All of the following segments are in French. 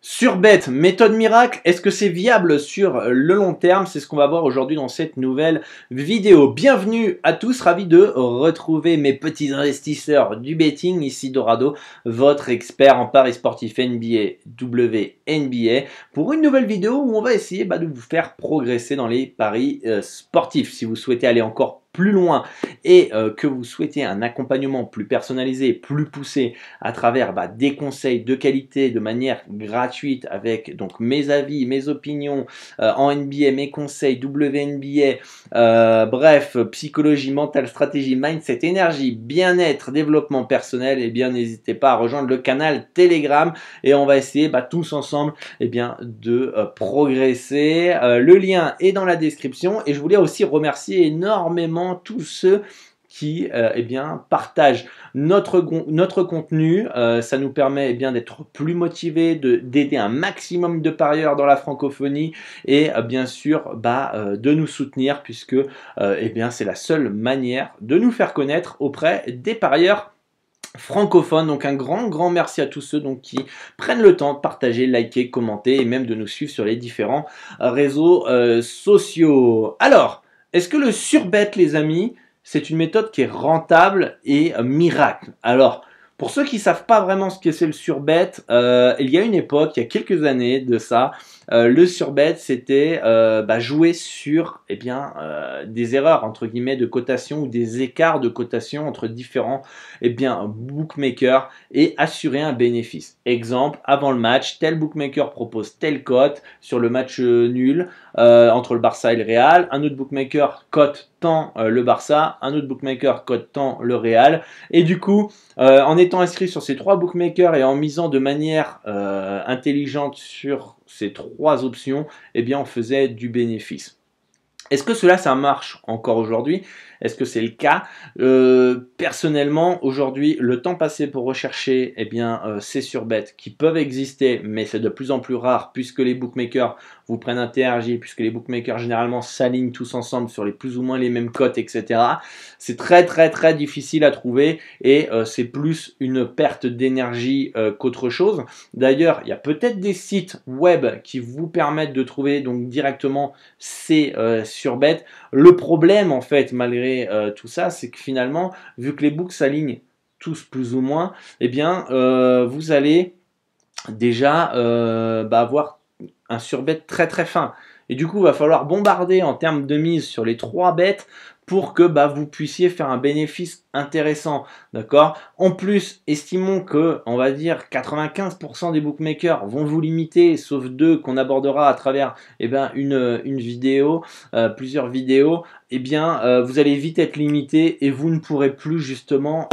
Surbet, méthode miracle, est-ce que c'est viable sur le long terme? C'est ce qu'on va voir aujourd'hui dans cette nouvelle vidéo. Bienvenue à tous, ravi de retrouver mes petits investisseurs du betting, ici Dorado, votre expert en paris sportifs NBA, WNBA, pour une nouvelle vidéo où on va essayer de vous faire progresser dans les paris sportifs. Si vous souhaitez aller encore plus loin et que vous souhaitez un accompagnement plus personnalisé, plus poussé à travers des conseils de qualité de manière gratuite avec donc mes avis, mes opinions en NBA, mes conseils WNBA, bref, psychologie mentale, stratégie, mindset, énergie, bien-être, développement personnel, et bien n'hésitez pas à rejoindre le canal Telegram et on va essayer tous ensemble de progresser. Le lien est dans la description et je voulais aussi remercier énormément tous ceux qui partagent notre contenu. Ça nous permet d'être plus motivés, d'aider un maximum de parieurs dans la francophonie et bien sûr de nous soutenir puisque c'est la seule manière de nous faire connaître auprès des parieurs francophones. Donc un grand merci à tous ceux qui prennent le temps de partager, liker, commenter et même de nous suivre sur les différents réseaux sociaux. Alors, est-ce que le surbet, les amis, c'est une méthode qui est rentable et miracle? Alors, pour ceux qui ne savent pas vraiment ce que c'est le surbet, il y a une époque, il y a quelques années de ça, le surbet c'était jouer sur des erreurs entre guillemets de cotation ou des écarts de cotation entre différents bookmakers et assurer un bénéfice. Exemple, avant le match, tel bookmaker propose telle cote sur le match nul entre le Barça et le Real, un autre bookmaker cote tant le Barça, un autre bookmaker cote tant le Real, et du coup en étant inscrit sur ces trois bookmakers et en misant de manière intelligente sur ces trois options, on faisait du bénéfice. Est-ce que cela, ça marche encore aujourd'hui? Est-ce que c'est le cas? Personnellement, aujourd'hui, le temps passé pour rechercher ces surbets qui peuvent exister, mais c'est de plus en plus rare puisque les bookmakers vous prennent un TRJ, puisque les bookmakers généralement s'alignent tous ensemble sur les plus ou moins les mêmes cotes, etc. C'est très difficile à trouver et c'est plus une perte d'énergie qu'autre chose. D'ailleurs, il y a peut-être des sites web qui vous permettent de trouver donc directement ces surbets. Le problème en fait, malgré tout ça, c'est que finalement, vu que les books s'alignent tous plus ou moins, vous allez déjà avoir un surbet très fin. Et du coup, il va falloir bombarder en termes de mise sur les trois bêtes pour que vous puissiez faire un bénéfice intéressant, d'accord? En plus, estimons que, on va dire, 95% des bookmakers vont vous limiter, sauf deux qu'on abordera à travers une vidéo, plusieurs vidéos, vous allez vite être limité et vous ne pourrez plus justement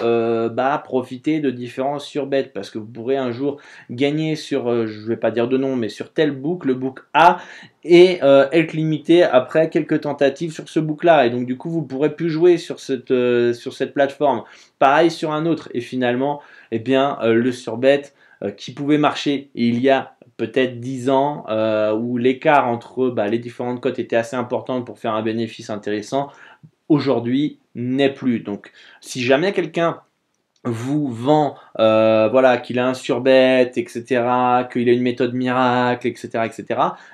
profiter de différents surbets parce que vous pourrez un jour gagner sur, je vais pas dire de nom, mais sur tel book, le book A, et être limité après quelques tentatives sur ce book là, et donc du coup vous pourrez plus jouer sur cette plateforme. Pareil sur un autre, et finalement le surbet qui pouvait marcher il y a peut-être 10 ans où l'écart entre les différentes cotes était assez important pour faire un bénéfice intéressant, aujourd'hui n'est plus. Donc si jamais quelqu'un vous vend qu'il a un surbet, etc., qu'il a une méthode miracle, etc.,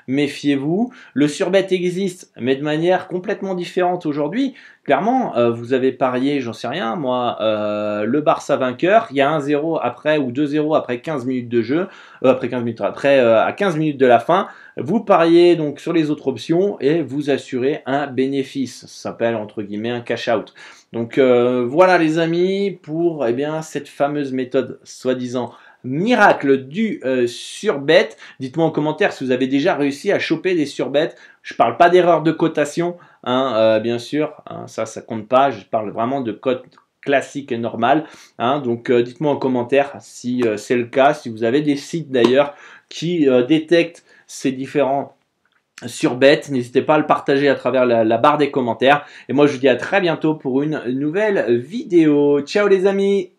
méfiez-vous. Le surbet existe, mais de manière complètement différente aujourd'hui. Clairement, vous avez parié, j'en sais rien, moi, le Barça vainqueur, il y a 1-0 après ou 2-0 après 15 minutes de jeu, à 15 minutes de la fin, vous pariez donc sur les autres options et vous assurez un bénéfice. Ça s'appelle entre guillemets un cash out. Donc voilà les amis pour cette fameuse méthode soi-disant miracle du surbet. Dites-moi en commentaire si vous avez déjà réussi à choper des surbets. Je parle pas d'erreur de cotation, bien sûr, ça compte pas. Je parle vraiment de cote classique et normale. Donc dites-moi en commentaire si c'est le cas, si vous avez des sites d'ailleurs qui détectent ces différents surbet, n'hésitez pas à le partager à travers la barre des commentaires. Et moi, je vous dis à très bientôt pour une nouvelle vidéo. Ciao les amis!